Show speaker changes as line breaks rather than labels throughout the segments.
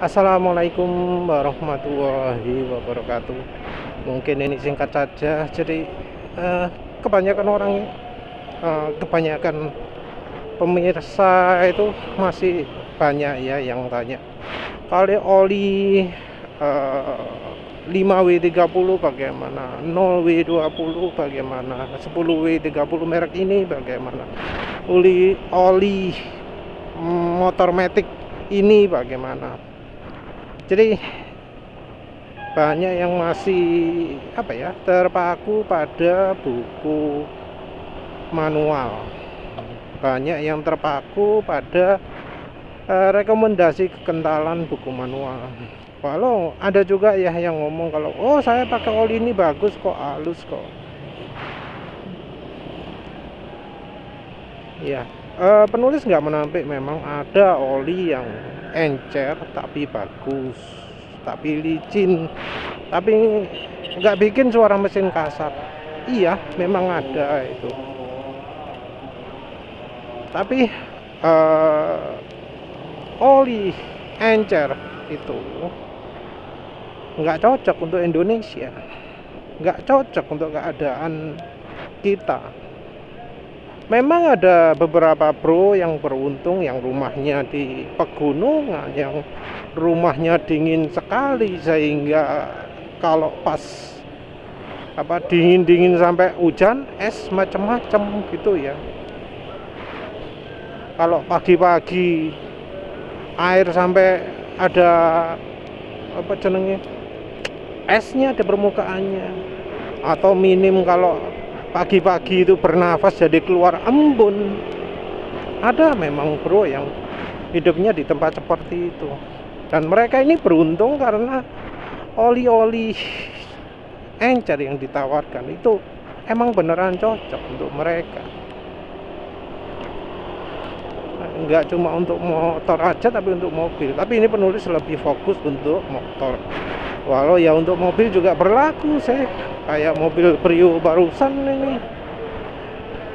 Assalamualaikum warahmatullahi wabarakatuh. Mungkin ini singkat saja. Jadi kebanyakan orang, kebanyakan pemirsa itu masih banyak ya yang tanya, kalau oli 5W30 bagaimana, 0W20 bagaimana, 10W30 merek ini bagaimana, oli motor matic ini bagaimana. Jadi banyak yang masih terpaku pada buku manual, banyak yang terpaku pada rekomendasi kekentalan buku manual. Walau ada juga ya yang ngomong kalau saya pakai oli ini bagus kok, halus kok. Ya, penulis nggak menampik, memang ada oli yang encer tapi bagus, tapi licin, tapi nggak bikin suara mesin kasar. Iya, memang ada itu. Tapi oli encer itu nggak cocok untuk Indonesia, nggak cocok untuk keadaan kita. Memang ada beberapa bro yang beruntung, yang rumahnya di pegunungan, yang rumahnya dingin sekali, sehingga kalau pas dingin sampai hujan es macam-macam gitu ya. Kalau pagi-pagi air sampai ada esnya di permukaannya, atau minim kalau pagi-pagi itu bernafas jadi keluar embun. Ada memang bro yang hidupnya di tempat seperti itu, dan mereka ini beruntung karena oli-oli encer yang ditawarkan itu emang beneran cocok untuk mereka. Enggak cuma untuk motor aja, tapi untuk mobil. Tapi ini penulis lebih fokus untuk motor. Walau ya untuk mobil juga berlaku sih. Kayak mobil Brio barusan ini,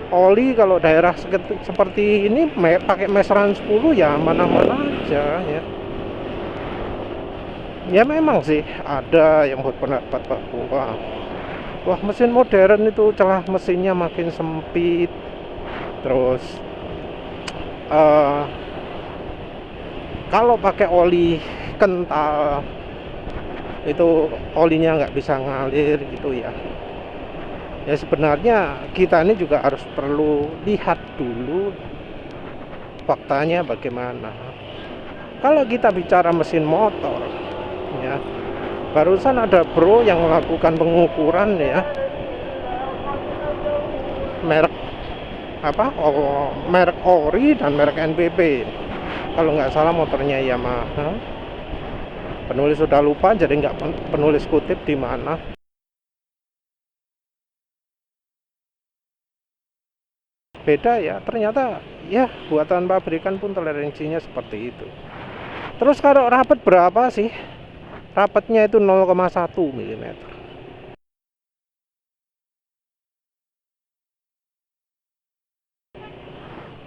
oli kalau daerah seperti ini pakai meseran 10 ya aman-aman aja ya. Ya memang sih ada yang berpendapat bahwa wah, mesin modern itu celah mesinnya makin sempit. Terus kalau pakai oli kental itu olinya nggak bisa ngalir gitu ya. Ya sebenarnya kita ini juga harus perlu lihat dulu faktanya bagaimana. Kalau kita bicara mesin motor ya, barusan ada bro yang melakukan pengukuran ya, merek merek ori dan merek NPP. Kalau nggak salah motornya Yamaha. Penulis sudah lupa, jadi nggak penulis kutip di mana. Beda ya, ternyata ya buatan pabrikan pun toleransinya seperti itu. Terus kalau rapet berapa sih? Rapetnya itu 0,1 mm.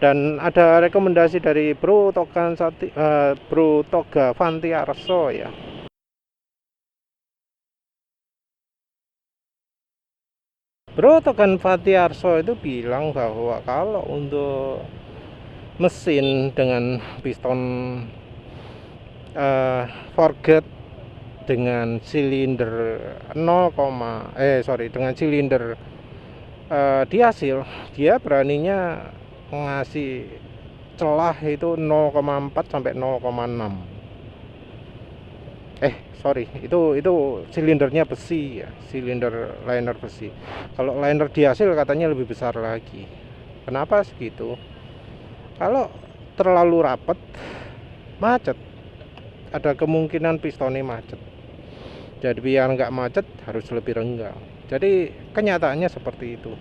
Dan ada rekomendasi dari Bro Toga Fantiarso ya. Bro Toga Fantiarso itu bilang bahwa kalau untuk mesin dengan piston forget dengan silinder dengan silinder diasil, dia beraninya ngasih celah itu 0,4 sampai 0,6. Itu silindernya besi ya, silinder liner besi. Kalau liner diasil katanya lebih besar lagi. Kenapa segitu? Kalau terlalu rapat, macet. Ada kemungkinan pistonnya macet. Jadi biar nggak macet harus lebih renggang. Jadi kenyataannya seperti itu.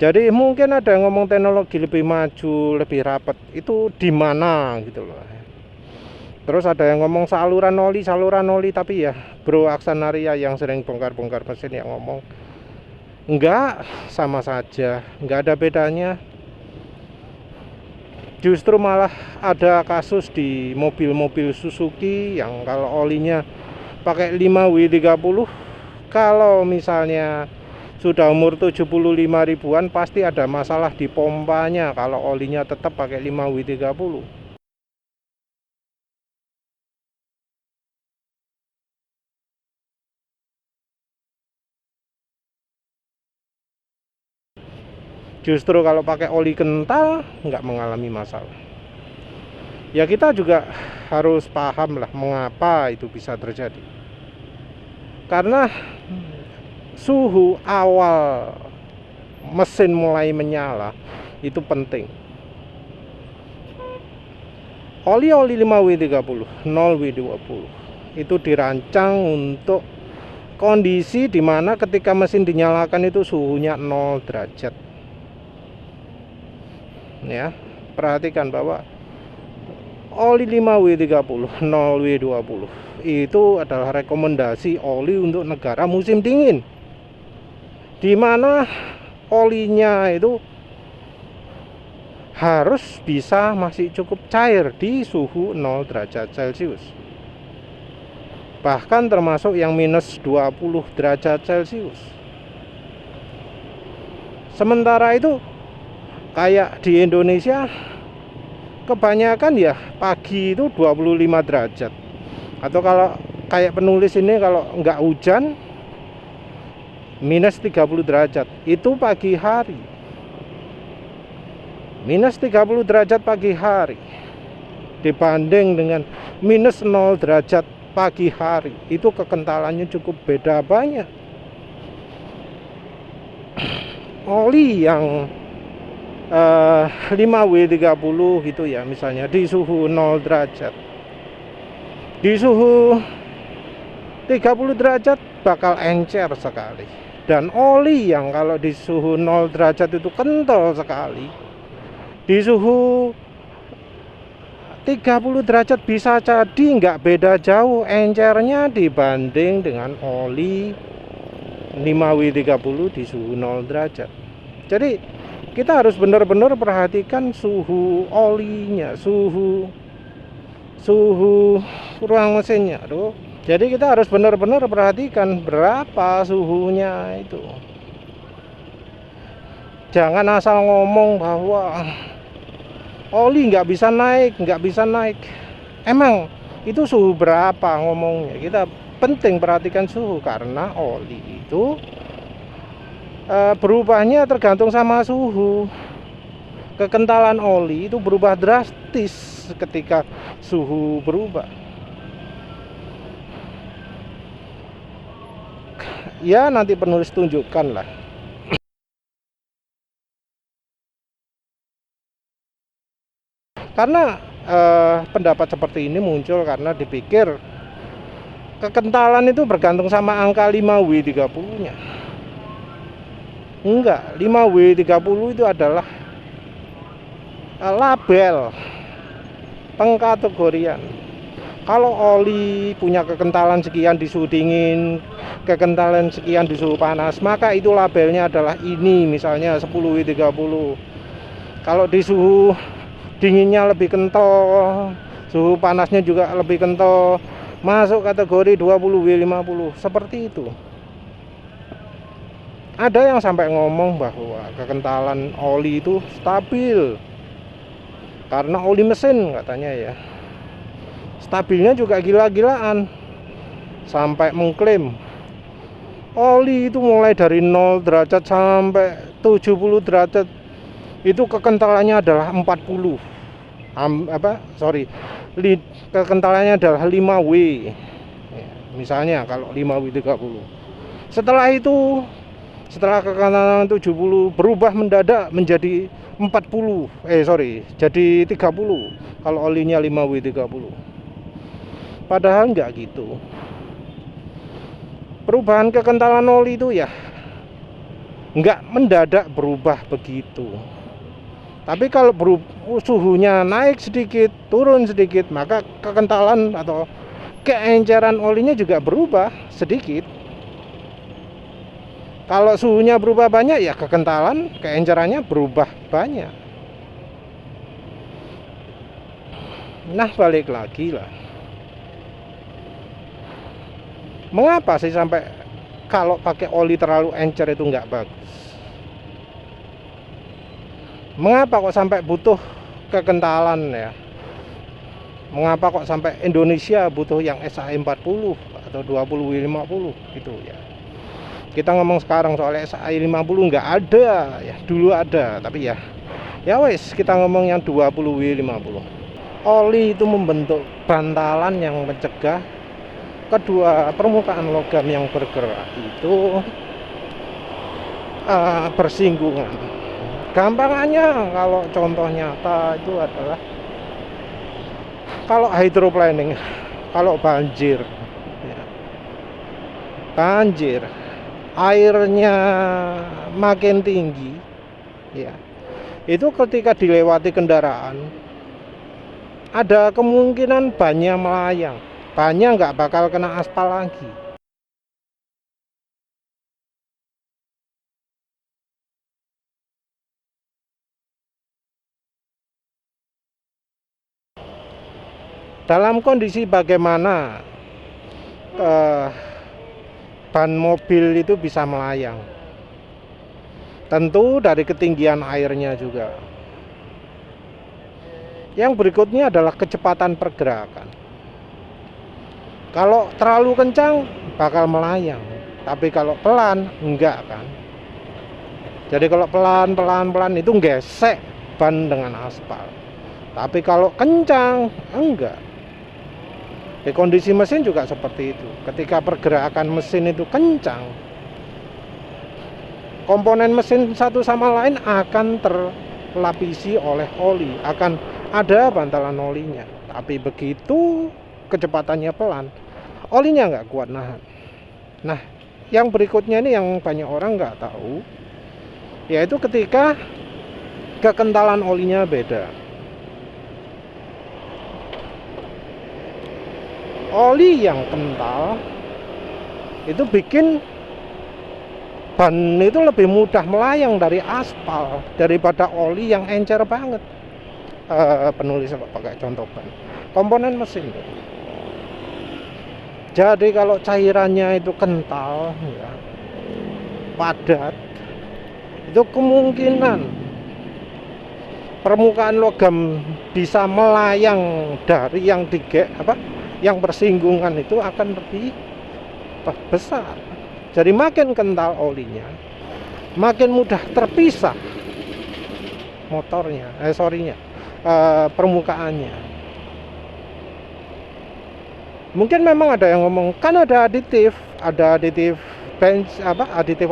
Jadi mungkin ada yang ngomong teknologi lebih maju, lebih rapat, itu di mana gitu loh. Terus ada yang ngomong saluran oli, tapi ya Bro Aksanaria yang sering bongkar-bongkar mesin yang ngomong enggak, sama saja, enggak ada bedanya. Justru malah ada kasus di mobil-mobil Suzuki yang kalau olinya pakai 5W30, kalau misalnya sudah umur 75 ribuan pasti ada masalah di pompanya kalau olinya tetap pakai 5W30. Justru kalau pakai oli kental nggak mengalami masalah. Ya kita juga harus paham lah mengapa itu bisa terjadi. Karena suhu awal mesin mulai menyala itu penting. Oli-oli 5W30, 0W20 itu dirancang untuk kondisi dimana ketika mesin dinyalakan itu suhunya 0 derajat. Ya, perhatikan bahwa oli 5W30, 0W20 itu adalah rekomendasi oli untuk negara musim dingin, di mana olinya itu harus bisa masih cukup cair di suhu 0 derajat Celcius, bahkan termasuk yang minus 20 derajat Celcius. Sementara itu kayak di Indonesia kebanyakan ya pagi itu 25 derajat, atau kalau kayak penulis ini kalau nggak hujan minus 30 derajat itu pagi hari. Minus 30 derajat pagi hari dibanding dengan minus 0 derajat pagi hari, itu kekentalannya cukup beda banyak. Oli yang 5W30 gitu ya, misalnya di suhu 0 derajat, di suhu 30 derajat bakal encer sekali. Dan oli yang kalau di suhu 0 derajat itu kental sekali, di suhu 30 derajat bisa jadi nggak beda jauh encernya dibanding dengan oli 5W30 di suhu 0 derajat. Jadi kita harus benar-benar perhatikan suhu olinya, suhu ruang mesinnya tuh. Jadi kita harus benar-benar perhatikan berapa suhunya itu. Jangan asal ngomong bahwa oli nggak bisa naik. Emang itu suhu berapa ngomongnya? Kita penting perhatikan suhu karena oli itu berubahnya tergantung sama suhu. Kekentalan oli itu berubah drastis ketika suhu berubah. Ya nanti penulis tunjukkan lah. Karena pendapat seperti ini muncul karena dipikir kekentalan itu bergantung sama angka 5W30-nya. Enggak, 5W30 itu adalah label pengkategorian. Kalau oli punya kekentalan sekian di suhu dingin, kekentalan sekian di suhu panas, maka itu labelnya adalah ini, misalnya 10W30. Kalau di suhu dinginnya lebih kental, suhu panasnya juga lebih kental, masuk kategori 20W50, seperti itu. Ada yang sampai ngomong bahwa kekentalan oli itu stabil karena oli mesin katanya ya. Stabilnya juga gila-gilaan, sampai mengklaim oli itu mulai dari 0 derajat sampai 70 derajat itu kekentalannya adalah 40. Kekentalannya adalah 5W. Misalnya kalau 5W30. Setelah kekentalan 70 berubah mendadak menjadi 30 kalau olinya 5W30. Padahal enggak gitu. Perubahan kekentalan oli itu ya enggak mendadak berubah begitu. Tapi kalau suhunya naik sedikit, turun sedikit, maka kekentalan atau keenceran olinya juga berubah sedikit. Kalau suhunya berubah banyak, ya kekentalan, keencerannya berubah banyak. Nah, balik lagi lah. Mengapa sih sampai kalau pakai oli terlalu encer itu nggak bagus? Mengapa kok sampai butuh kekentalan ya? Mengapa kok sampai Indonesia butuh yang SAE 40 atau 20W50 gitu ya? Kita ngomong sekarang soal SAE 50 nggak ada ya, dulu ada, tapi ya wes, kita ngomong yang 20W50. Oli itu membentuk bantalan yang mencegah kedua permukaan logam yang bergerak itu bersinggungan. Gampangannya kalau contoh nyata itu adalah kalau hydroplaning, kalau banjir ya, airnya makin tinggi ya, itu ketika dilewati kendaraan ada kemungkinan bannya melayang, bannya nggak bakal kena aspal lagi. Dalam kondisi bagaimana ban mobil itu bisa melayang? Tentu dari ketinggian airnya juga. Yang berikutnya adalah kecepatan pergerakan. Kalau terlalu kencang bakal melayang, tapi kalau pelan enggak kan. Jadi kalau pelan itu gesek ban dengan aspal. Tapi kalau kencang enggak. Di kondisi mesin juga seperti itu. Ketika pergerakan mesin itu kencang, komponen mesin satu sama lain akan terlapisi oleh oli, akan ada bantalan olinya. Tapi begitu kecepatannya pelan, olinya nggak kuat nahan. Nah, yang berikutnya ini yang banyak orang nggak tahu, yaitu ketika kekentalan olinya beda. Oli yang kental itu bikin ban itu lebih mudah melayang dari aspal daripada oli yang encer banget. Penulis pakai contoh ban, komponen mesin. Jadi kalau cairannya itu kental ya, padat, itu kemungkinan permukaan logam bisa melayang dari yang bersinggungan itu akan lebih besar. Jadi makin kental olinya, makin mudah terpisah permukaannya. Mungkin memang ada yang ngomong kan ada aditif aditif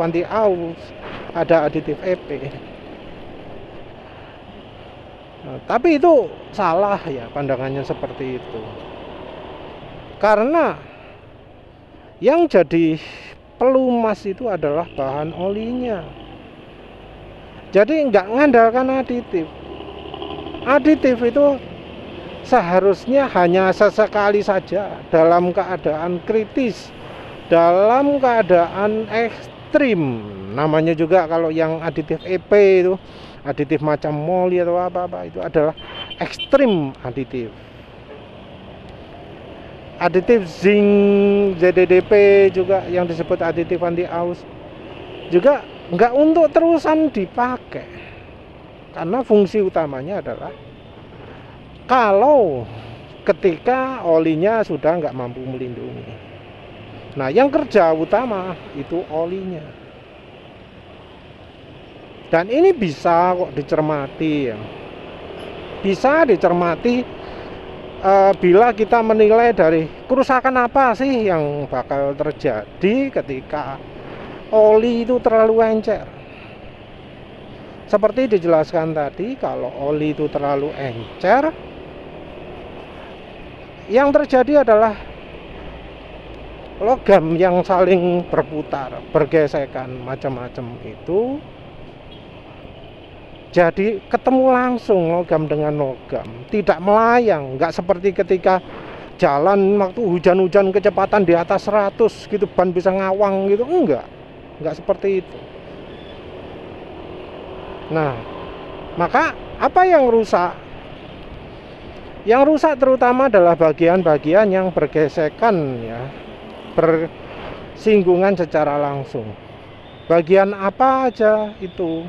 anti aus, ada aditif EP. Nah, tapi itu salah ya pandangannya seperti itu. Karena yang jadi pelumas itu adalah bahan olinya. Jadi nggak ngandalkan aditif. Aditif itu seharusnya hanya sesekali saja dalam keadaan kritis, dalam keadaan ekstrim. Namanya juga kalau yang aditif EP itu, aditif macam moli atau apa-apa, itu adalah ekstrim aditif. Aditif zinc ZDDP juga yang disebut aditif anti aus juga nggak untuk terusan dipakai, karena fungsi utamanya adalah kalau ketika olinya sudah nggak mampu melindungi. Nah, yang kerja utama itu olinya. Dan ini bisa kok dicermati ya. Bisa dicermati bila kita menilai dari kerusakan apa sih yang bakal terjadi ketika oli itu terlalu encer. Seperti dijelaskan tadi, kalau oli itu terlalu encer, yang terjadi adalah logam yang saling berputar, bergesekan macam-macam itu jadi ketemu langsung logam dengan logam, tidak melayang. Nggak seperti ketika jalan waktu hujan-hujan kecepatan di atas 100 gitu, ban bisa ngawang gitu. Enggak seperti itu. Nah, maka apa yang rusak? Yang rusak terutama adalah bagian-bagian yang bergesekan ya, bersinggungan secara langsung. Bagian apa aja itu,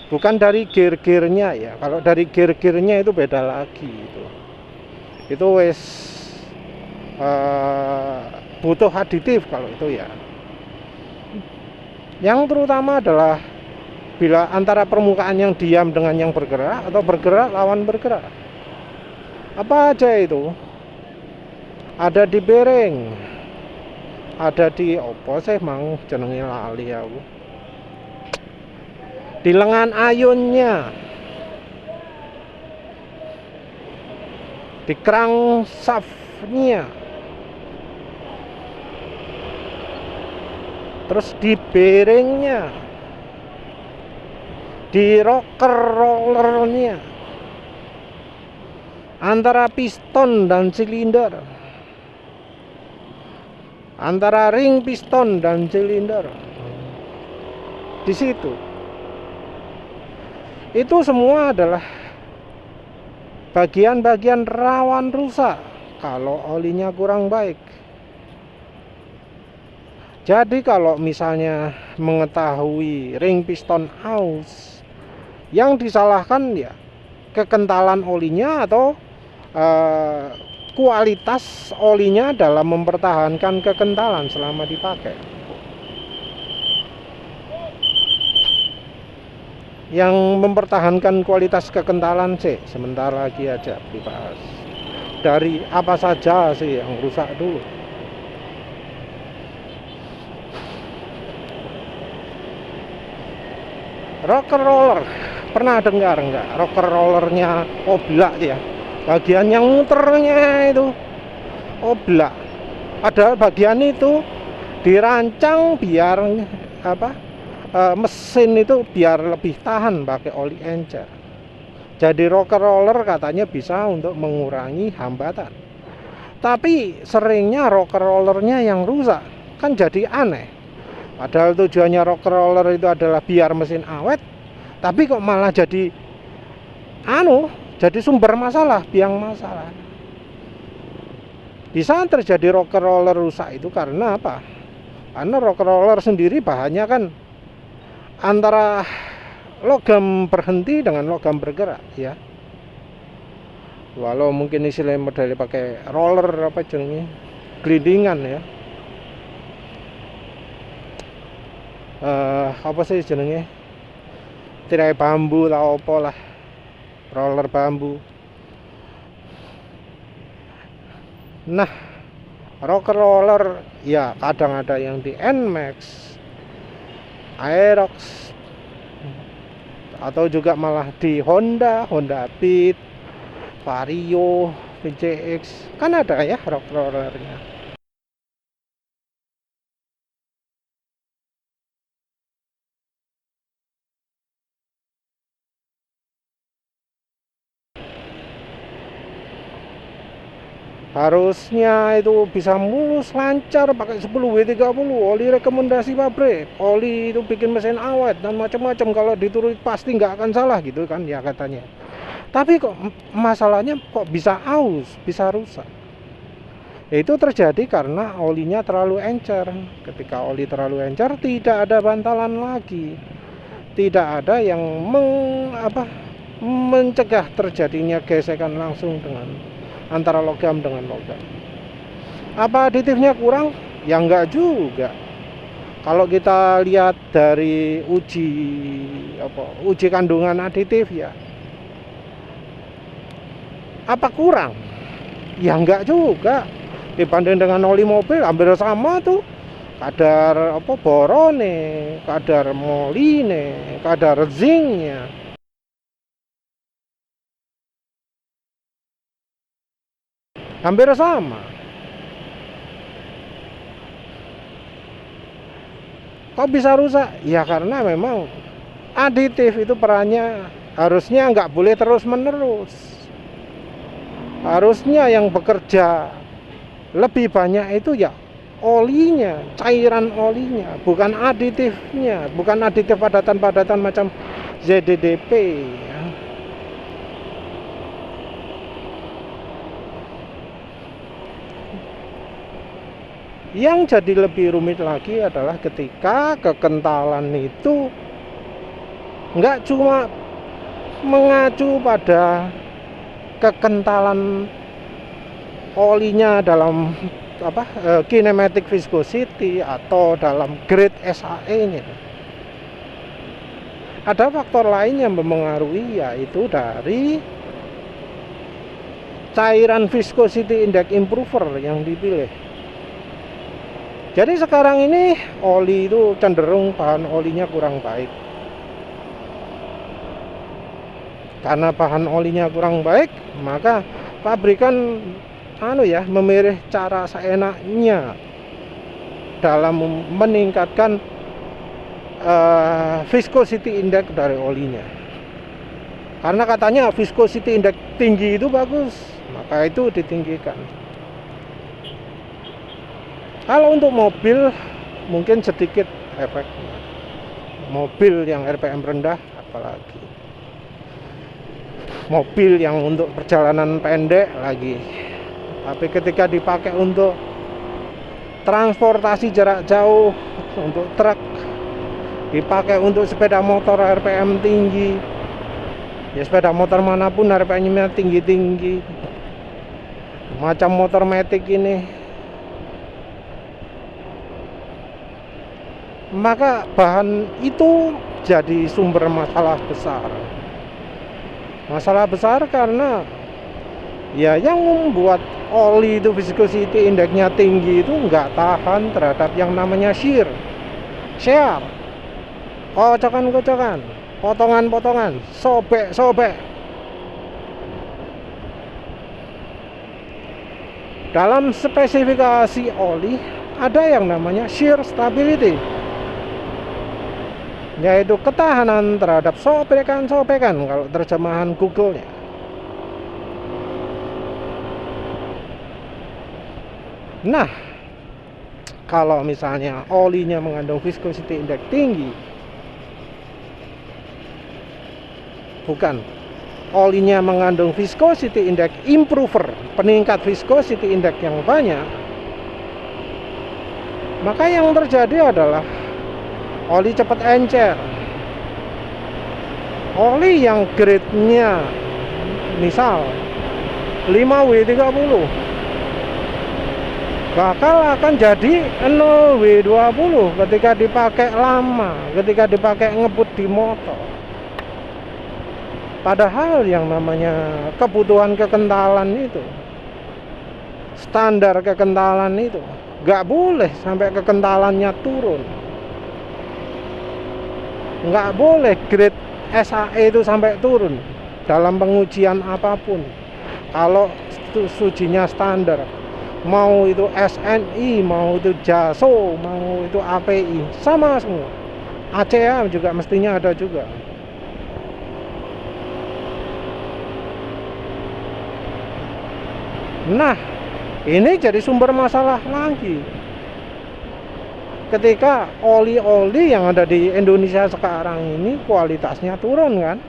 bukan dari gear-gearnya ya. Kalau dari gear-gearnya itu beda lagi itu. Itu wes butuh aditif kalau itu ya. Yang terutama adalah bila antara permukaan yang diam dengan yang bergerak atau bergerak lawan bergerak. Apa aja itu? Ada di bearing, ada di opo sih mang jenenge lali aku. Di lengan ayunnya, di crankshaftnya, terus di bearingnya, di rocker rollernya, antara piston dan silinder, antara ring piston dan silinder. Di situ itu semua adalah bagian-bagian rawan rusak kalau olinya kurang baik. Jadi kalau misalnya mengetahui ring piston aus, yang disalahkan ya kekentalan olinya atau kualitas olinya dalam mempertahankan kekentalan selama dipakai. Yang mempertahankan kualitas kekentalan sih sebentar lagi aja dibahas. Dari apa saja sih yang rusak dulu. Rocker roller, pernah dengar enggak? Rocker rollernya oblak ya. Bagian yang muternya itu oblak. Padahal bagian itu dirancang biar mesin itu biar lebih tahan pakai oli encer. Jadi rocker roller katanya bisa untuk mengurangi hambatan. Tapi seringnya rocker rollernya yang rusak, kan jadi aneh. Padahal tujuannya rocker roller itu adalah biar mesin awet, tapi kok malah jadi jadi sumber masalah, biang masalah. Bisa terjadi rocker roller rusak itu karena apa? Karena rocker roller sendiri bahannya kan antara logam berhenti dengan logam bergerak ya. Walau mungkin istilahnya modelnya pakai roller apa jenenge, glidingan ya. Apa sih jenenge? Tirai bambu lah apa lah. Roller bambu. Nah, rocker roller ya kadang ada yang di NMAX, Aerox, atau juga malah di Honda Beat, Vario, PCX. Kan ada ya rocker rollernya. Harusnya itu bisa mulus lancar pakai 10 W30 oli rekomendasi pabrik, oli itu bikin mesin awet dan macam-macam. Kalau dituruti pasti nggak akan salah gitu kan ya katanya. Tapi kok masalahnya kok bisa aus, bisa rusak. Itu terjadi karena olinya terlalu encer. Ketika oli terlalu encer tidak ada bantalan lagi, tidak ada yang mencegah terjadinya gesekan langsung dengan antara logam dengan logam. Apa aditifnya kurang? Ya enggak juga. Kalau kita lihat dari uji kandungan aditif ya, apa kurang? Ya enggak juga. Dibanding dengan oli mobil hampir sama tuh. Kadar borone, kadar moline, kadar zincnya. Hampir sama. Kok bisa rusak? Ya karena memang aditif itu perannya harusnya nggak boleh terus menerus. Harusnya yang bekerja lebih banyak itu ya olinya, cairan olinya, bukan aditifnya, bukan aditif padatan-padatan macam ZDDP. Yang jadi lebih rumit lagi adalah ketika kekentalan itu nggak cuma mengacu pada kekentalan olinya dalam kinematic viscosity atau dalam grade SAE-nya. Ada faktor lain yang mempengaruhi, yaitu dari cairan viscosity index improver yang dipilih. Jadi sekarang ini oli itu cenderung bahan olinya kurang baik. Karena bahan olinya kurang baik, maka pabrikan memilih cara seenaknya dalam meningkatkan viscosity index dari olinya. Karena katanya viscosity index tinggi itu bagus, maka itu ditinggikan. Kalau untuk mobil mungkin sedikit efeknya. Mobil yang RPM rendah, apalagi mobil yang untuk perjalanan pendek lagi. Tapi ketika dipakai untuk transportasi jarak jauh, untuk truk, dipakai untuk sepeda motor RPM tinggi, ya sepeda motor manapun RPM-nya tinggi-tinggi, macam motor matic ini, maka bahan itu jadi sumber masalah besar. Masalah besar karena ya yang membuat oli itu viscosity indexnya tinggi itu nggak tahan terhadap yang namanya shear, kocokan, potongan, sobek. Dalam spesifikasi oli ada yang namanya shear stability, yaitu ketahanan terhadap sobekan kalau terjemahan Google-nya. Nah, kalau misalnya olinya mengandung viscosity index tinggi, olinya mengandung viscosity index improver, peningkat viscosity index yang banyak, maka yang terjadi adalah oli cepat encer. Oli yang grade-nya misal 5W30 bakal akan jadi 0W20 ketika dipakai lama, ketika dipakai ngebut di motor. Padahal yang namanya kebutuhan kekentalan itu, standar kekentalan itu nggak boleh sampai kekentalannya turun. Nggak boleh grade SAE itu sampai turun dalam pengujian apapun. Kalau ujinya standar, mau itu SNI, mau itu JASO, mau itu API, sama semua. ACA juga mestinya ada juga. Nah, ini jadi sumber masalah lagi. Ketika oli-oli yang ada di Indonesia sekarang ini kualitasnya turun kan.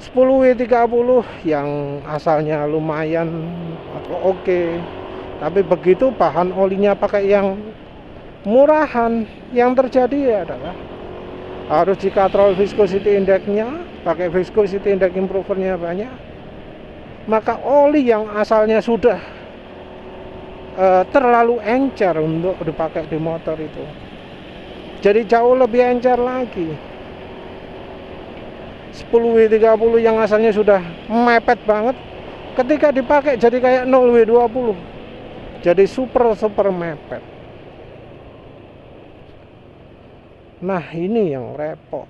10W30 yang asalnya lumayan atau oke, tapi begitu bahan olinya pakai yang murahan, yang terjadi adalah harus dikatrol viscosity index-nya, pakai viscosity index improvernya banyak, maka oli yang asalnya sudah terlalu encer untuk dipakai di motor itu jadi jauh lebih encer lagi. 10W30 yang asalnya sudah mepet banget, ketika dipakai jadi kayak 0W20, jadi super mepet. Nah, ini yang repot.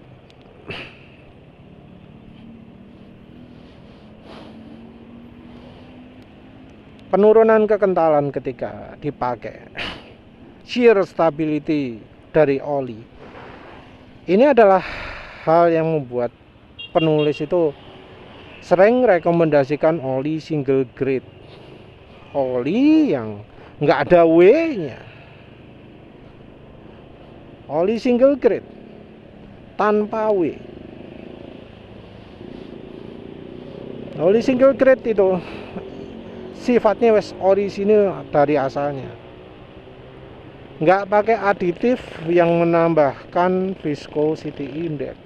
Penurunan kekentalan ketika dipakai, shear stability dari oli, ini adalah hal yang membuat penulis itu sering rekomendasikan oli single grade, oli yang nggak ada W-nya, oli single grade tanpa W. Oli single grade itu sifatnya wes orisinil dari asalnya, nggak pakai aditif yang menambahkan viscosity index.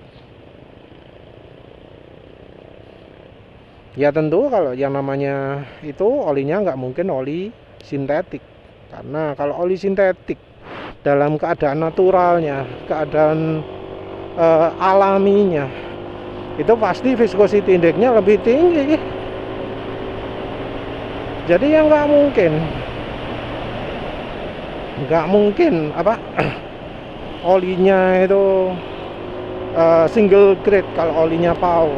Ya tentu kalau yang namanya itu olinya nggak mungkin oli sintetik, karena kalau oli sintetik dalam keadaan naturalnya, keadaan alaminya, itu pasti viscosity indexnya lebih tinggi. Jadi yang nggak mungkin apa olinya itu single grade kalau olinya PAO.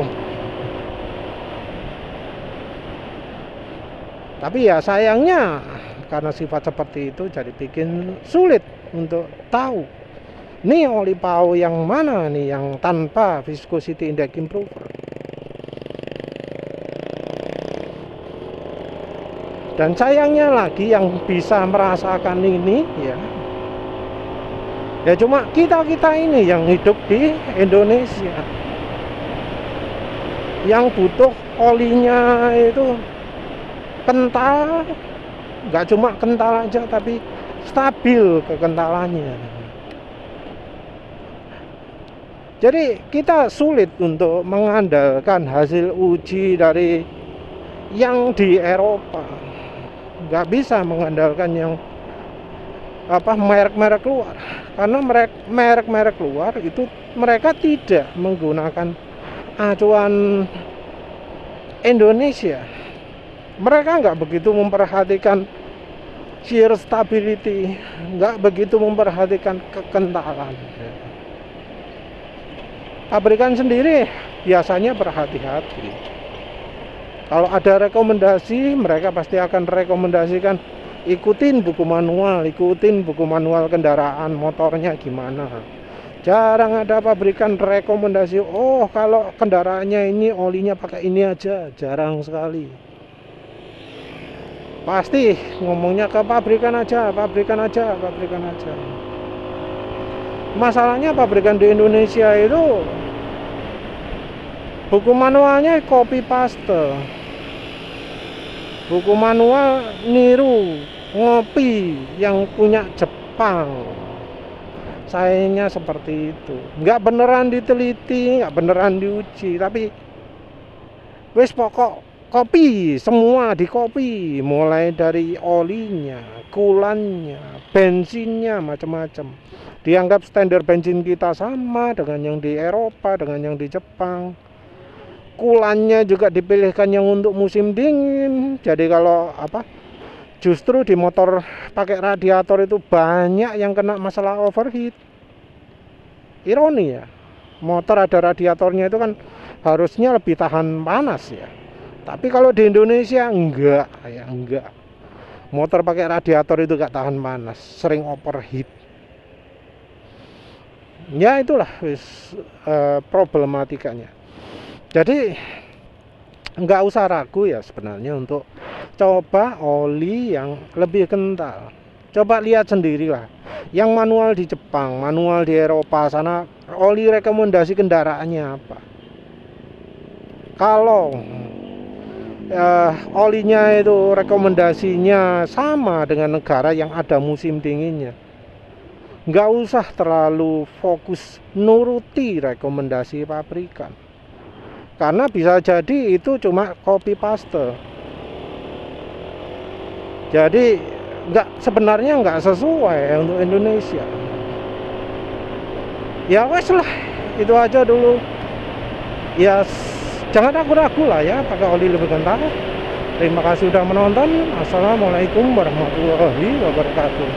Tapi ya sayangnya karena sifat seperti itu jadi bikin sulit untuk tahu nih oli PAO yang mana nih yang tanpa viscosity index improver. Dan sayangnya lagi yang bisa merasakan ini ya cuma kita ini yang hidup di Indonesia, yang butuh olinya itu kental, nggak cuma kental aja tapi stabil kekentalannya. Jadi kita sulit untuk mengandalkan hasil uji dari yang di Eropa, nggak bisa mengandalkan yang merek-merek luar, karena merek-merek luar itu mereka tidak menggunakan acuan Indonesia. Mereka nggak begitu memperhatikan shear stability, nggak begitu memperhatikan kekentalan. Pabrikan sendiri biasanya berhati-hati. Kalau ada rekomendasi, mereka pasti akan rekomendasikan ikutin buku manual kendaraan motornya gimana. Jarang ada pabrikan rekomendasi, oh kalau kendaraannya ini olinya pakai ini aja, jarang sekali. Pasti ngomongnya ke pabrikan aja. Masalahnya pabrikan di Indonesia itu buku manualnya copy paste, buku manual niru ngopi yang punya Jepang. Sayangnya seperti itu, nggak beneran diteliti, nggak beneran diuji, tapi wis pokok kopi, semua dikopi, mulai dari olinya, kulannya, bensinnya, macam-macam. Dianggap standar bensin kita sama dengan yang di Eropa, dengan yang di Jepang. Kulannya juga dipilihkan yang untuk musim dingin. Jadi kalau justru di motor pakai radiator itu banyak yang kena masalah overheat. Ironi ya, motor ada radiatornya itu kan harusnya lebih tahan panas ya. Tapi kalau di Indonesia enggak. Motor pakai radiator itu enggak tahan panas, sering overheat. Ya itulah problematikanya. Jadi enggak usah ragu ya sebenarnya untuk coba oli yang lebih kental. Coba lihat sendirilah. Yang manual di Jepang, manual di Eropa sana, oli rekomendasi kendaraannya apa. Kalau olinya itu rekomendasinya sama dengan negara yang ada musim dinginnya, nggak usah terlalu fokus nuruti rekomendasi pabrikan, karena bisa jadi itu cuma copy paste. Jadi sebenarnya nggak sesuai untuk Indonesia. Ya wes lah, itu aja dulu ya. Jangan ragu-ragu lah ya pakai oli lebih kental. Terima kasih sudah menonton. Assalamualaikum warahmatullahi wabarakatuh.